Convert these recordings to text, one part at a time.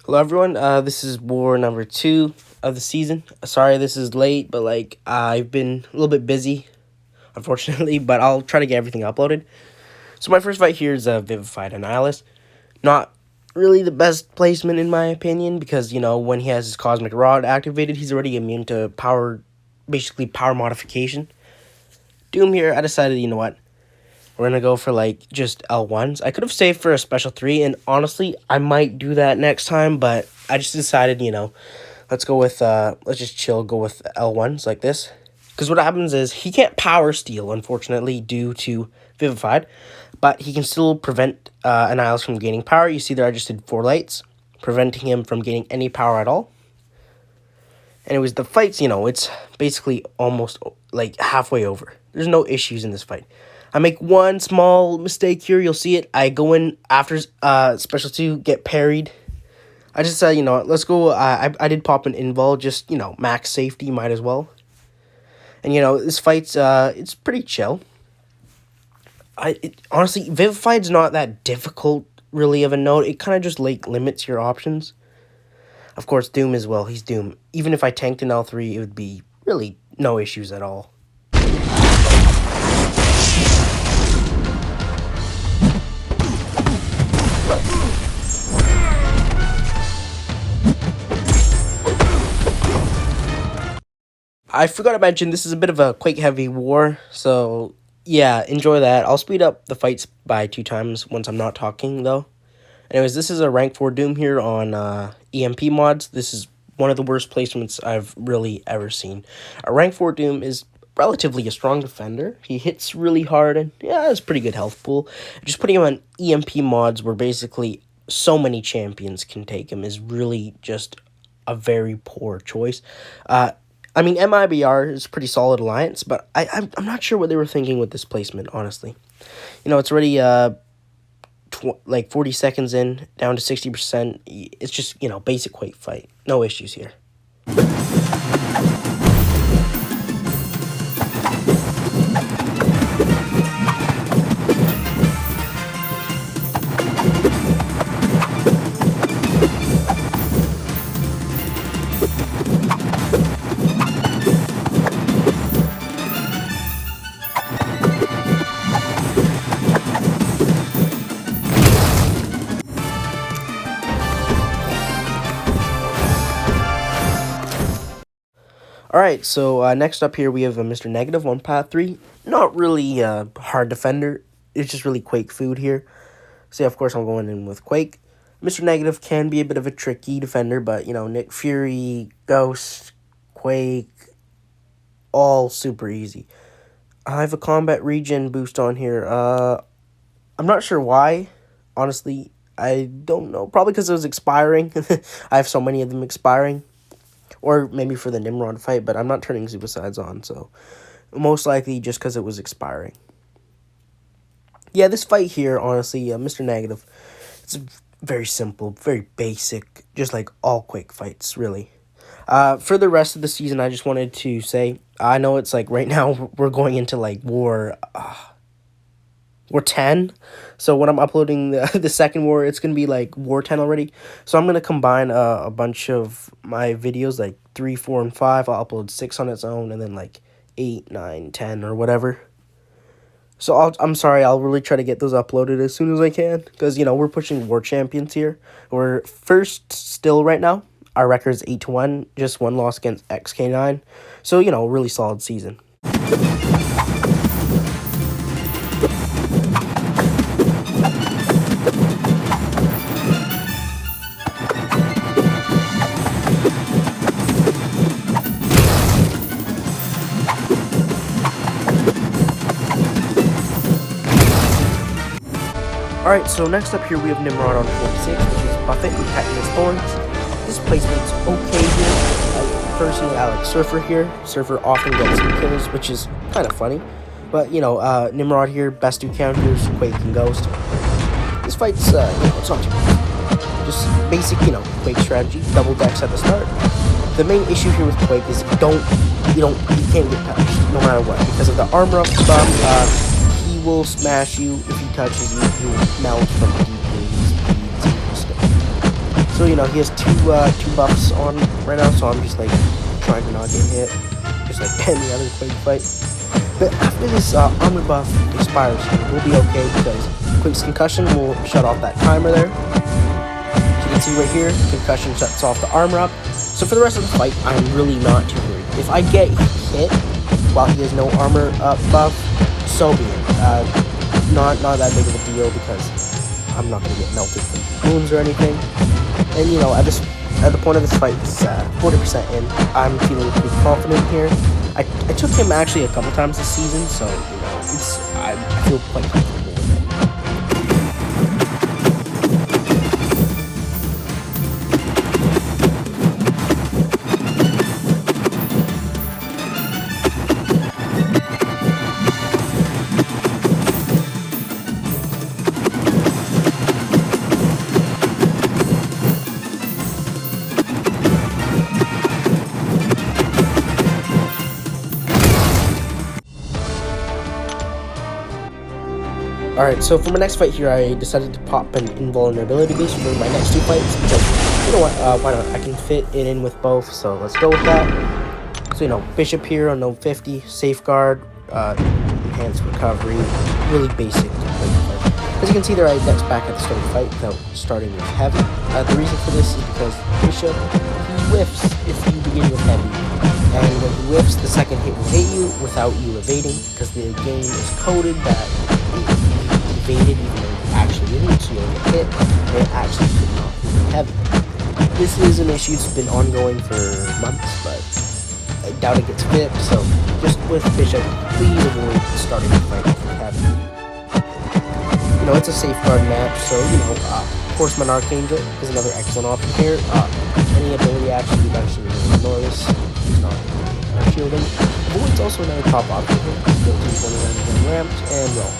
Hello everyone, this is war number 2 of the season. Sorry this is late, but I've been a little bit busy, unfortunately, but I'll try to get everything uploaded. So my first fight here is Vivified Annihilus. Not really the best placement in my opinion, because, when he has his Cosmic Rod activated, he's already immune to basically power modification. Doom here, I decided, you know what, we're going to go for, just L1s. I could have saved for a special 3, and honestly, I might do that next time, but I just decided, let's go with, let's just chill, go with L1s like this. Because what happens is, he can't power steal, unfortunately, due to Vivified, but he can still prevent Annihilus from gaining power. You see there, I just did 4 lights, preventing him from gaining any power at all. Anyways, the fight's, it's basically almost, halfway over. There's no issues in this fight. I make one small mistake here. You'll see it. I go in after special 2, get parried. I just said, let's go. I did pop an invul, just, max safety, might as well. And, this fight's, it's pretty chill. Honestly, Vivified's not that difficult, really, of a note. It kind of just, limits your options. Of course, Doom as well. He's Doom. Even if I tanked in L3, it would be really no issues at all. I forgot to mention, this is a bit of a Quake heavy war, so yeah, enjoy that. I'll speed up the fights by 2 times once I'm not talking, though. Anyways, this is a rank 4 Doom here on EMP mods. This is one of the worst placements I've really ever seen. A rank 4 Doom is relatively a strong defender. He hits really hard, and yeah, it's pretty good health pool. Just putting him on EMP mods where basically so many champions can take him is really just a very poor choice. I mean, MIBR is a pretty solid alliance, but I'm not sure what they were thinking with this placement, honestly. It's already 40 seconds in, down to 60%. It's just, basic Quake fight. No issues here. Alright, so next up here we have Mr. Negative, 1 path 3. Not really a hard defender. It's just really Quake food here. So yeah, of course I'm going in with Quake. Mr. Negative can be a bit of a tricky defender, but, Nick Fury, Ghost, Quake, all super easy. I have a combat regen boost on here. I'm not sure why. Honestly, I don't know. Probably because it was expiring. I have so many of them expiring. Or maybe for the Nimrod fight, but I'm not turning Suicides on, so most likely just because it was expiring. Yeah, this fight here, honestly, Mr. Negative, it's very simple, very basic, just like all Quake fights, really. For the rest of the season, I just wanted to say, I know it's right now we're going into war 10, so when I'm uploading the second war, it's gonna be war 10 already. So I'm gonna combine a bunch of my videos, 3, 4, and 5. I'll upload 6 on its own, and then 8, 9, 10, or whatever. So I'm sorry, I'll really try to get those uploaded as soon as I can, because we're pushing war champions here. We're first still right now. Our record is 8-1, just 1 loss against XK9. So really solid season. Alright, so next up here we have Nimrod on 46, which is Buffett and Titan's Thorns. This placement's okay here. Personally, I like Surfer here. Surfer often gets some kills, which is kind of funny. But, Nimrod here, best 2 counters, Quake and Ghost. This fight's, it's not too bad. Just basic, Quake strategy, double decks at the start. The main issue here with Quake is you can't get touched, no matter what. Because of the armor up buff, will smash you. If he touches you, he will melt from deep. So, you know, he has two buffs on right now, so I'm just, like, trying to not get hit, just like any other Quake fight. But after this armor buff expires, we'll be okay because Quake's concussion will shut off that timer there. So you can see right here, concussion shuts off the armor up. So for the rest of the fight, I'm really not too worried. If I get hit while he has no armor buff, so be it. Not that big of a deal because I'm not going to get melted from wounds or anything. And you know, at the point of this fight, it's 40% in. I'm feeling pretty confident here. I took him actually a couple times this season, so you know, I feel quite comfortable with it. Alright, so for my next fight here, I decided to pop an invulnerability boost for my next two fights because, you know what, why not? I can fit it in with both, so let's go with that. So, you know, Bishop here on no 50, Safeguard, Enhanced Recovery, really basic. As you can see there, I next back at the start of the fight without starting with Heavy. The reason for this is because Bishop, he whiffs if you begin with Heavy. And when he whiffs, the second hit will hit you without you evading because the game is coded that evaded even though you actually didn't, so you'll get hit, and it actually could not be heavy. This is an issue that's been ongoing for months, but I doubt it gets fixed, so just with Bishop, please avoid starting the fight with heavy. You know, it's a safeguard match, so, you know, Horseman Archangel is another excellent option here. Any ability action, you actually ignore this. It's not shielding. Void's also another top option here. Built-in 29 ramps and roll.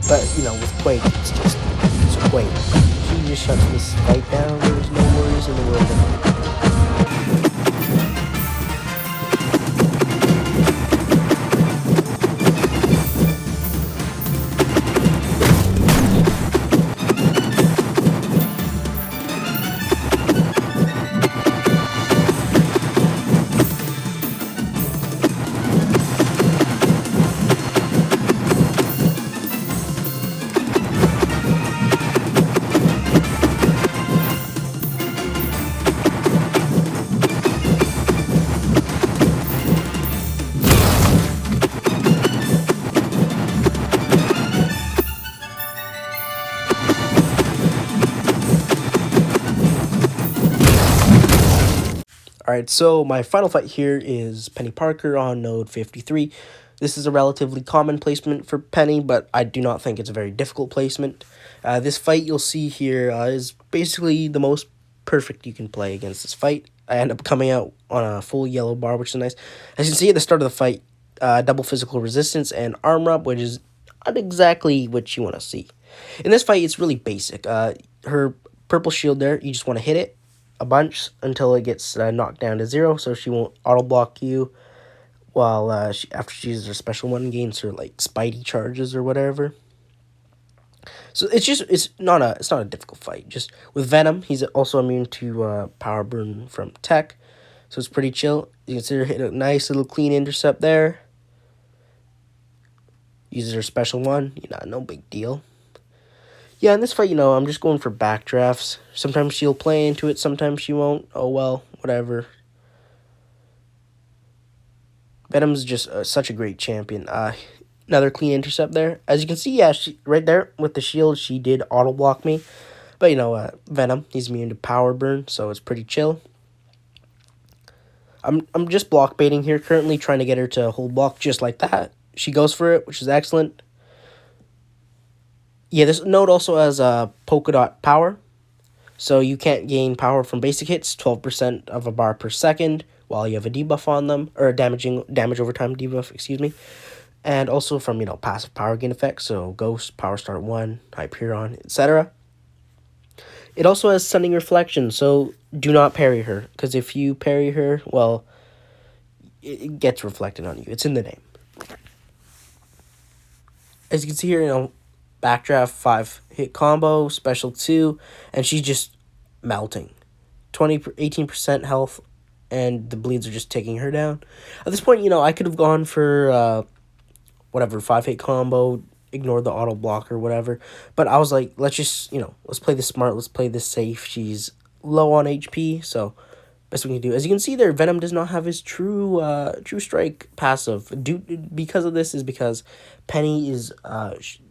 But, you know, with Quake, it's Quake. She just shuts this fight down. There's no worries in the world about it. Alright, so my final fight here is Penny Parker on node 53. This is a relatively common placement for Penny, but I do not think it's a very difficult placement. This fight you'll see here is basically the most perfect you can play against this fight. I end up coming out on a full yellow bar, which is nice. As you can see at the start of the fight, double physical resistance and armor up, which is not exactly what you want to see. In this fight, it's really basic. Her purple shield there, you just want to hit it a bunch until it gets knocked down to 0, so she won't auto block you while after she uses her special one, gains her like Spidey charges or whatever. So it's not a difficult fight. Just with Venom, he's also immune to power burn from tech, so it's pretty chill. You can see her hit a nice little clean intercept there. Uses her special one, you know, no big deal. Yeah, in this fight, you know, I'm just going for backdrafts. Sometimes she'll play into it, sometimes she won't. Oh, well, whatever. Venom's just such a great champion. Another clean intercept there. As you can see, yeah, right there with the shield, she did auto-block me. But, you know, Venom, he's immune to power burn, so it's pretty chill. I'm just block baiting here, currently trying to get her to hold block just like that. She goes for it, which is excellent. Yeah, this node also has polka dot power, so you can't gain power from basic hits, 12% of a bar per second, while you have a debuff on them, or a damage over time debuff, excuse me, and also from, you know, passive power gain effects, so Ghost, Power Start 1, Hyperion, etc. It also has Stunning Reflection, so do not parry her, because if you parry her, well, it gets reflected on you. It's in the name. As you can see here, you know, backdraft 5 hit combo, special 2, and she's just melting. 18% health, and the bleeds are just taking her down. At this point, I could have gone for whatever 5-hit combo, ignore the auto block or whatever. But I was like, let's just let's play this smart. Let's play this safe. She's low on HP, so best we can do. As you can see there, Venom does not have his true strike passive. Because of this is because Penny is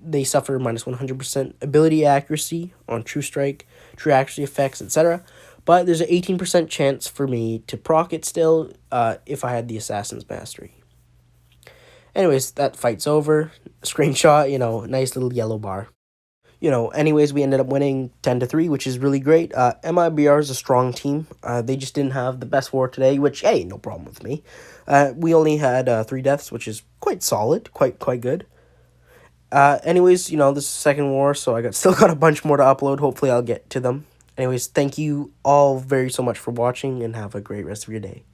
they suffer minus 100% ability accuracy on true strike, true accuracy effects, etc. But there's an 18% chance for me to proc it still if I had the Assassin's Mastery. Anyways, that fight's over. Screenshot, nice little yellow bar. Anyways, we ended up winning 10-3, which is really great. MIBR is a strong team. They just didn't have the best war today, which, hey, no problem with me. We only had 3 deaths, which is quite solid, quite good. Anyways, this is the second war, so I still got a bunch more to upload. Hopefully I'll get to them. Anyways, thank you all so much for watching, and have a great rest of your day.